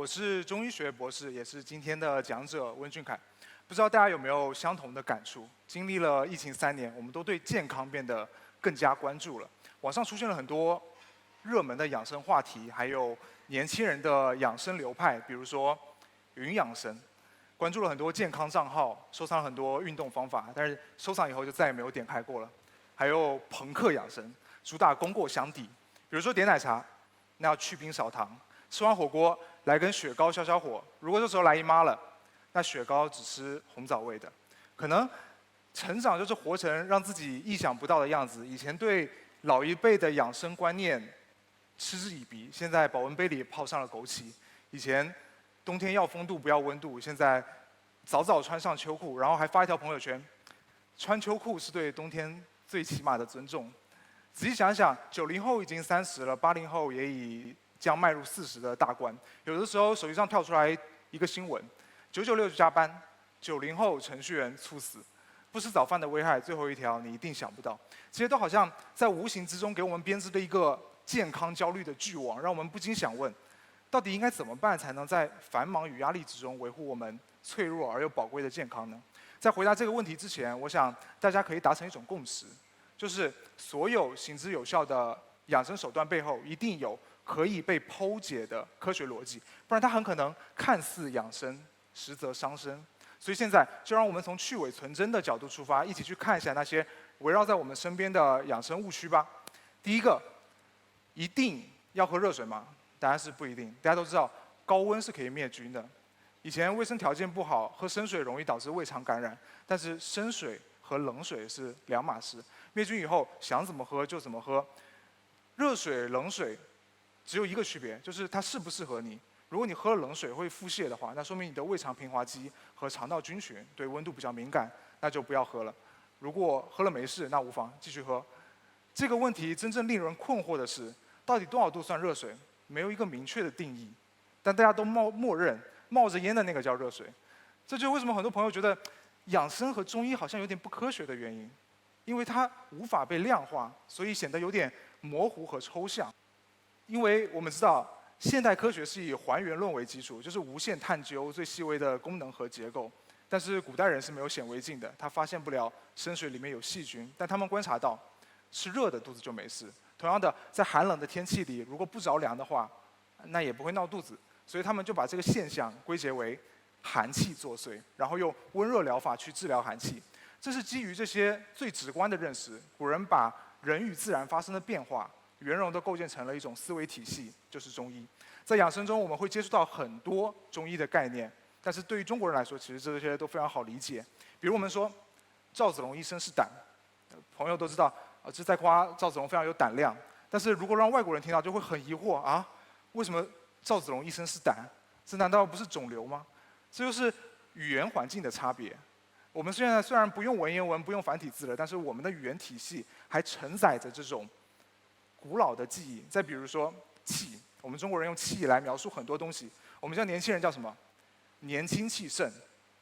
我是中医学博士，也是今天的讲者温俊凯。不知道大家有没有相同的感触？经历了疫情3年，我们都对健康变得更加关注了。网上出现了很多热门的养生话题，还有年轻人的养生流派，比如说云养生。关注了很多健康账号，收藏了很多运动方法，但是收藏以后就再也没有点开过了。还有朋克养生，主打功过相抵，比如说点奶茶，那要去冰少糖。吃完火锅来根雪糕消消火，如果这时候来姨妈了，那雪糕只吃红枣味的。可能成长就是活成让自己意想不到的样子。以前对老一辈的养生观念嗤之以鼻，现在保温杯里泡上了枸杞。以前冬天要风度不要温度，现在早早穿上秋裤，然后还发一条朋友圈：穿秋裤是对冬天最起码的尊重。仔细想想，90后已经30了，80后也已将迈入40的大关。有的时候手机上跳出来一个新闻：996加班，90后程序员猝死，不吃早饭的危害。最后一条你一定想不到，这些都好像在无形之中给我们编织了一个健康焦虑的巨网，让我们不禁想问：到底应该怎么办才能在繁忙与压力之中维护我们脆弱而又宝贵的健康呢？在回答这个问题之前，我想大家可以达成一种共识，就是所有行之有效的养生手段背后一定有可以被剖解的科学逻辑，不然它很可能看似养生，实则伤身。所以现在就让我们从去伪存真的角度出发，一起去看一下那些围绕在我们身边的养生误区吧。第一个，一定要喝热水吗？答案是不一定。大家都知道，高温是可以灭菌的。以前卫生条件不好，喝生水容易导致胃肠感染，但是生水和冷水是两码事。灭菌以后，想怎么喝就怎么喝。热水、冷水只有一个区别，就是它适不适合你。如果你喝了冷水会腹泻的话，那说明你的胃肠平滑肌和肠道菌群对温度比较敏感，那就不要喝了。如果喝了没事，那无妨继续喝。这个问题真正令人困惑的是，到底多少度算热水？没有一个明确的定义，但大家都默认冒着烟的那个叫热水。这就是为什么很多朋友觉得养生和中医好像有点不科学的原因，因为它无法被量化，所以显得有点模糊和抽象。因为我们知道，现代科学是以还原论为基础，就是无限探究最细微的功能和结构。但是古代人是没有显微镜的，他发现不了生水里面有细菌，但他们观察到，吃热的肚子就没事。同样的，在寒冷的天气里，如果不着凉的话，那也不会闹肚子。所以他们就把这个现象归结为寒气作祟，然后用温热疗法去治疗寒气。这是基于这些最直观的认识，古人把人与自然发生的变化圆融地构建成了一种思维体系，就是中医。在养生中，我们会接触到很多中医的概念，但是对于中国人来说，其实这些都非常好理解。比如我们说，赵子龙医生是胆，朋友都知道，这在夸赵子龙非常有胆量。但是如果让外国人听到，就会很疑惑啊，为什么赵子龙医生是胆？这难道不是肿瘤吗？这就是语言环境的差别。我们现在虽然不用文言文，不用繁体字了，但是我们的语言体系还承载着这种古老的记忆。再比如说气，我们中国人用气来描述很多东西。我们叫年轻人叫什么？年轻气盛，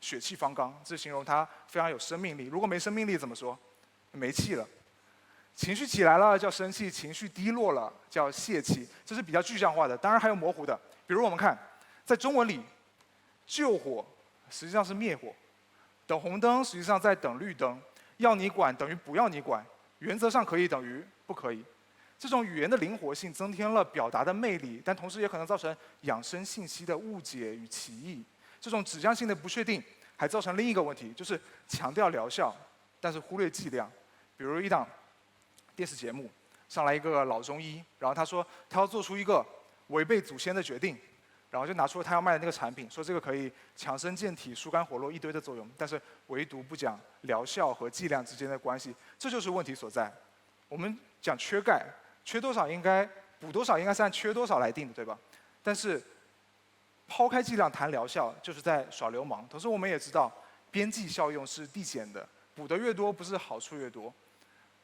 血气方刚，这形容他非常有生命力。如果没生命力怎么说？没气了。情绪起来了叫生气，情绪低落了叫泄气，这是比较具象化的。当然还有模糊的，比如我们看，在中文里，救火实际上是灭火，等红灯实际上在等绿灯，要你管等于不要你管，原则上可以等于不可以。这种语言的灵活性增添了表达的魅力，但同时也可能造成养生信息的误解与歧义。这种指向性的不确定，还造成另一个问题，就是强调疗效，但是忽略剂量。比如一档电视节目上来一个老中医，然后他说他要做出一个违背祖先的决定，然后就拿出了他要卖的那个产品，说这个可以强身健体、疏肝活络一堆的作用，但是唯独不讲疗效和剂量之间的关系，这就是问题所在。我们讲缺钙，缺多少应该补多少，应该是按缺多少来定的，对吧？但是抛开剂量谈疗效，就是在耍流氓。同时我们也知道，边际效用是递减的，补得越多不是好处越多。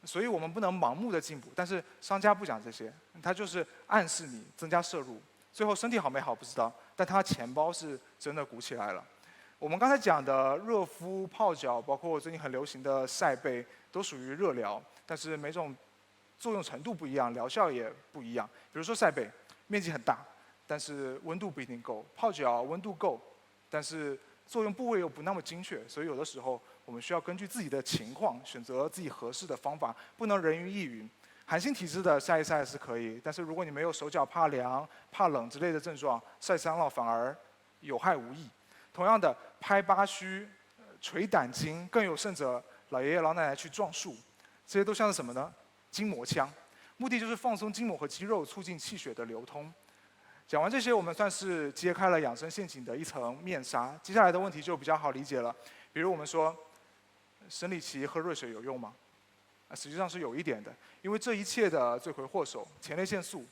所以我们不能盲目的进补，但是商家不讲这些，他就是暗示你增加摄入，最后身体好没好不知道，但他钱包是真的鼓起来了。我们刚才讲的热敷、泡脚，包括最近很流行的晒背，都属于热疗，但是每种作用程度不一样，疗效也不一样。比如说晒背，面积很大，但是温度不一定够；泡脚温度够，但是作用部位又不那么精确。所以有的时候我们需要根据自己的情况选择自己合适的方法，不能人云亦云。寒性体质的晒一晒是可以，但是如果你没有手脚怕凉、怕冷之类的症状，晒伤了反而有害无益。同样的，拍八虚、捶胆经，更有甚者，老爷爷老奶奶去撞树，这些都像是什么呢？筋膜枪，目的就是放松筋膜和肌肉，促进气血的流通。讲完这些，我们算是揭开了养生陷阱的一层面纱。接下来的问题就比较好理解了，比如我们说，生理期喝热水有用吗？实际上是有一点的，因为这一切的罪魁祸首前列腺素，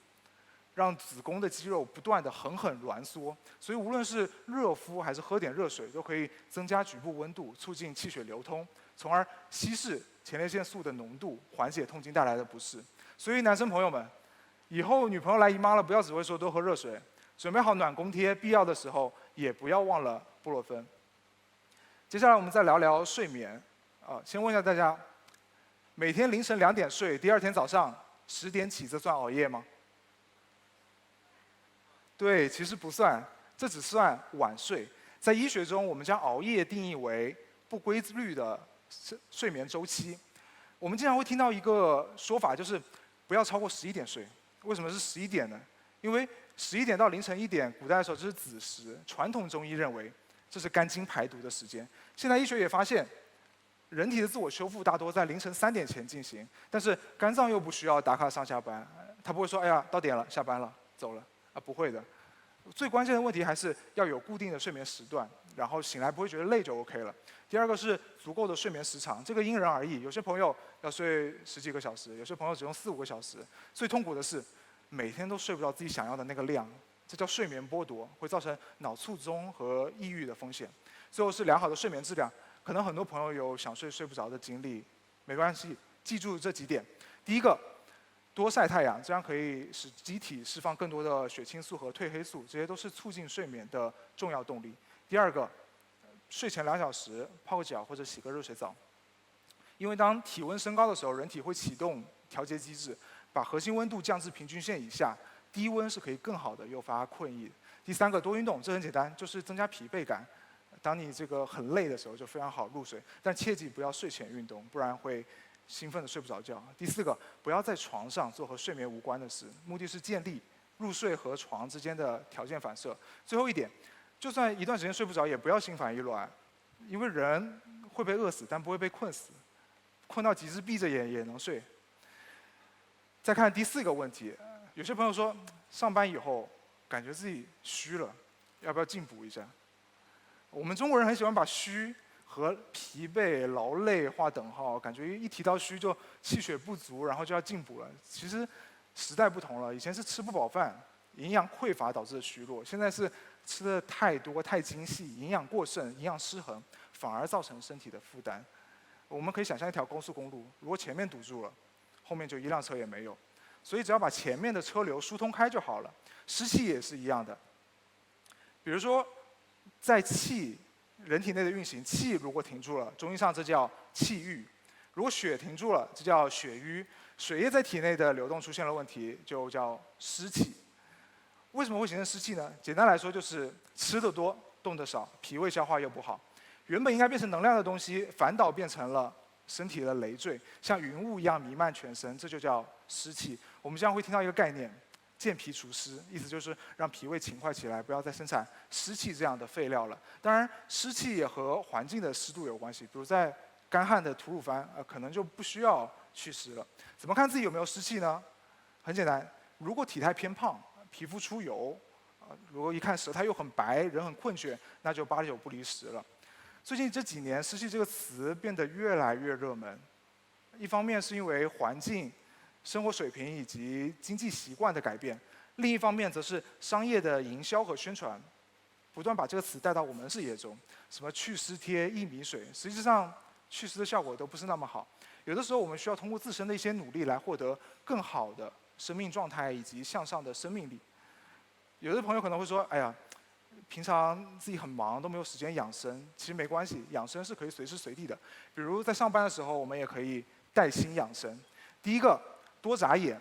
让子宫的肌肉不断的狠狠挛缩，所以无论是热敷还是喝点热水，都可以增加局部温度，促进气血流通，从而稀释前列腺素的浓度，缓解痛经带来的不适。所以男生朋友们，以后女朋友来姨妈了，不要只会说多喝热水，准备好暖宫贴，必要的时候也不要忘了布洛芬。接下来我们再聊聊睡眠。先问一下大家，每天凌晨2点睡，第二天早上10点起，这算熬夜吗？对，其实不算，这只算晚睡。在医学中，我们将熬夜定义为不规律的睡眠周期。我们经常会听到一个说法，就是不要超过11点睡。为什么是11点呢？因为11点到凌晨1点，古代的时候这是子时，传统中医认为这是肝经排毒的时间。现代医学也发现，人体的自我修复大多在凌晨3点前进行，但是肝脏又不需要打卡上下班，它不会说哎呀到点了下班了走了不会的。最关键的问题还是要有固定的睡眠时段，然后醒来不会觉得累就 OK 了。第二个是足够的睡眠时长，这个因人而异，有些朋友要睡10几个小时，有些朋友只用4、5个小时。最痛苦的是每天都睡不到自己想要的那个量，这叫睡眠剥夺，会造成脑卒中和抑郁的风险。最后是良好的睡眠质量，可能很多朋友有想睡睡不着的经历，没关系，记住这几点。第一个，多晒太阳，这样可以使机体释放更多的血清素和褪黑素，这些都是促进睡眠的重要动力。第二个，睡前2小时泡个脚或者洗个热水澡，因为当体温升高的时候，人体会启动调节机制，把核心温度降至平均线以下，低温是可以更好的诱发困意。第三个，多运动，这很简单，就是增加疲惫感。当你这个很累的时候，就非常好入睡，但切记不要睡前运动，不然会兴奋的睡不着觉。第四个，不要在床上做和睡眠无关的事，目的是建立入睡和床之间的条件反射。最后一点，就算一段时间睡不着，也不要心烦意乱，因为人会被饿死，但不会被困死，困到极致闭着眼也能睡。再看第4个问题，有些朋友说上班以后感觉自己虚了，要不要进补一下？我们中国人很喜欢把虚和疲惫、劳累划等号，感觉一提到虚就气血不足，然后就要进补了。其实时代不同了，以前是吃不饱饭、营养匮乏导致的虚弱，现在是吃的太多、太精细，营养过剩、营养失衡，反而造成身体的负担。我们可以想象一条高速公路，如果前面堵住了，后面就一辆车也没有。所以只要把前面的车流疏通开就好了。湿气也是一样的，比如说在人体内的运行，气如果停住了，中医上这叫气郁；如果血停住了，这叫血瘀。水液在体内的流动出现了问题，就叫湿气。为什么会形成湿气呢？简单来说就是吃得多，动得少，脾胃消化又不好。原本应该变成能量的东西，反倒变成了身体的累赘，像云雾一样弥漫全身，这就叫湿气。我们经常会听到一个概念，健脾除湿，意思就是让脾胃勤快起来，不要再生产湿气这样的废料了。当然，湿气也和环境的湿度有关系，比如在干旱的吐鲁番，可能就不需要祛湿了。怎么看自己有没有湿气呢？很简单，如果体态偏胖，皮肤出油，如果一看舌苔又很白，人很困倦，那就8、9不离10了。最近这几年，湿气这个词变得越来越热门。一方面是因为环境、生活水平以及经济习惯的改变，另一方面则是商业的营销和宣传，不断把这个词带到我们视野中。什么祛湿贴、薏米水，实际上祛湿的效果都不是那么好。有的时候我们需要通过自身的一些努力来获得更好的生命状态以及向上的生命力。有的朋友可能会说：“哎呀，平常自己很忙，都没有时间养生。”其实没关系，养生是可以随时随地的。比如在上班的时候，我们也可以带薪养生。第一个，多眨眼，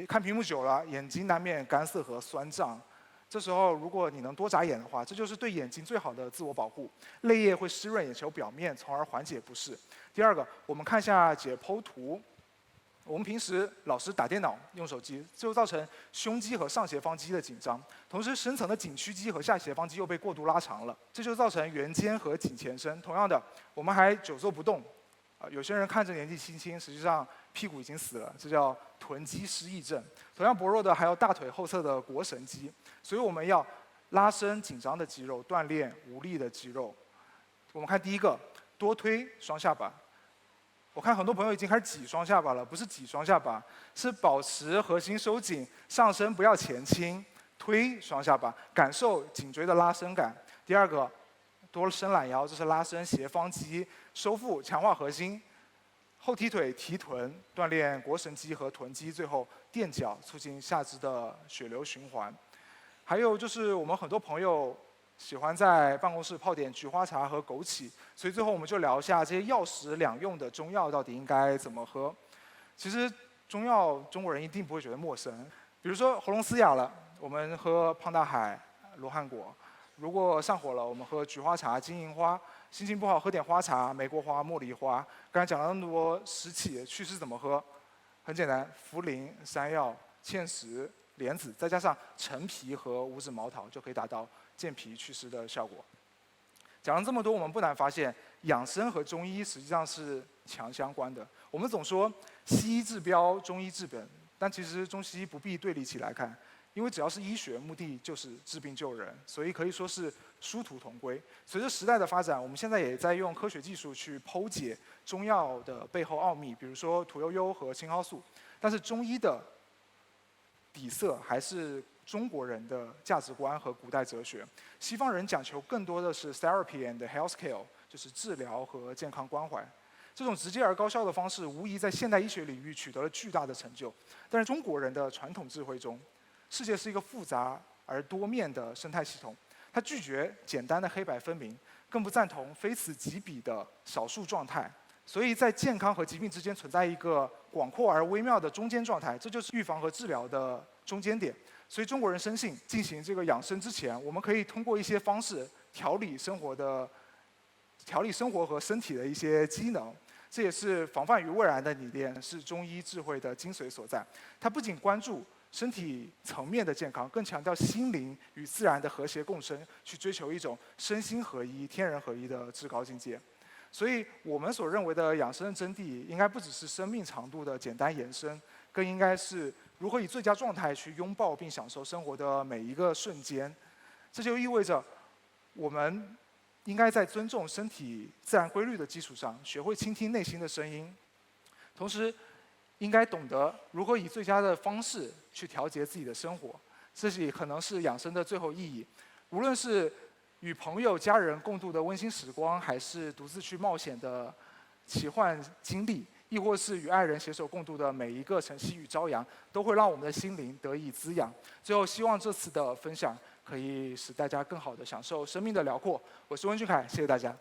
看屏幕久了，眼睛难免干涩和酸胀。这时候，如果你能多眨眼的话，这就是对眼睛最好的自我保护。泪液会湿润眼球表面，从而缓解不适。第二个，我们看一下解剖图。我们平时老是打电脑、用手机，这就造成胸肌和上斜方肌的紧张，同时深层的颈屈肌和下斜方肌又被过度拉长了，这就造成圆肩和颈前伸。同样的，我们还久坐不动，有些人看着年纪轻轻，实际上屁股已经死了，这叫臀肌失忆症。同样薄弱的还有大腿后侧的腘绳肌，所以我们要拉伸紧张的肌肉，锻炼无力的肌肉。我们看第一个，多推双下巴。我看很多朋友已经开始挤双下巴了，不是挤双下巴，是保持核心收紧，上身不要前倾，推双下巴，感受颈椎的拉伸感。第二个，多伸懒腰，这是拉伸斜方肌，收腹强化核心。后踢腿提臀，锻炼腘绳肌和臀肌，最后垫脚，促进下肢的血流循环。还有就是我们很多朋友喜欢在办公室泡点菊花茶和枸杞，所以最后我们就聊一下这些药食两用的中药到底应该怎么喝。其实中药中国人一定不会觉得陌生，比如说喉咙嘶哑了，我们喝胖大海、罗汉果；如果上火了，我们喝菊花茶、金银花；心情不好喝点花茶、玫瑰花、茉莉花。刚才讲了那么多湿气祛湿怎么喝？很简单，茯苓、山药、芡实、莲子，再加上陈皮和五指毛桃，就可以达到健脾祛湿的效果。讲了这么多，我们不难发现，养生和中医实际上是强相关的。我们总说西医治标，中医治本，但其实中西医不必对立起来看，因为只要是医学，目的就是治病救人，所以可以说是殊途同归。随着时代的发展，我们现在也在用科学技术去剖解中药的背后奥秘，比如说屠呦呦和青蒿素。但是中医的底色还是中国人的价值观和古代哲学，西方人讲求更多的是 therapy and healthcare， 就是治疗和健康关怀。这种直接而高效的方式，无疑在现代医学领域取得了巨大的成就。但是中国人的传统智慧中，世界是一个复杂而多面的生态系统，它拒绝简单的黑白分明，更不赞同非此即彼的少数状态。所以在健康和疾病之间存在一个广阔而微妙的中间状态，这就是预防和治疗的中间点。所以中国人深信，进行这个养生之前，我们可以通过一些方式调理生活和身体的一些机能。这也是防范于未然的理念，是中医智慧的精髓所在。它不仅关注身体层面的健康，更强调心灵与自然的和谐共生，去追求一种身心合一、天人合一的至高境界。所以我们所认为的养生的真谛，应该不只是生命长度的简单延伸，更应该是如何以最佳状态去拥抱并享受生活的每一个瞬间。这就意味着，我们应该在尊重身体自然规律的基础上，学会倾听内心的声音，同时应该懂得如何以最佳的方式去调节自己的生活。这也可能是养生的最后意义。无论是与朋友、家人共度的温馨时光，还是独自去冒险的奇幻经历，亦或是与爱人携手共度的每一个晨曦与朝阳，都会让我们的心灵得以滋养。最后，希望这次的分享可以使大家更好地享受生命的辽阔。我是温俊凯，谢谢大家。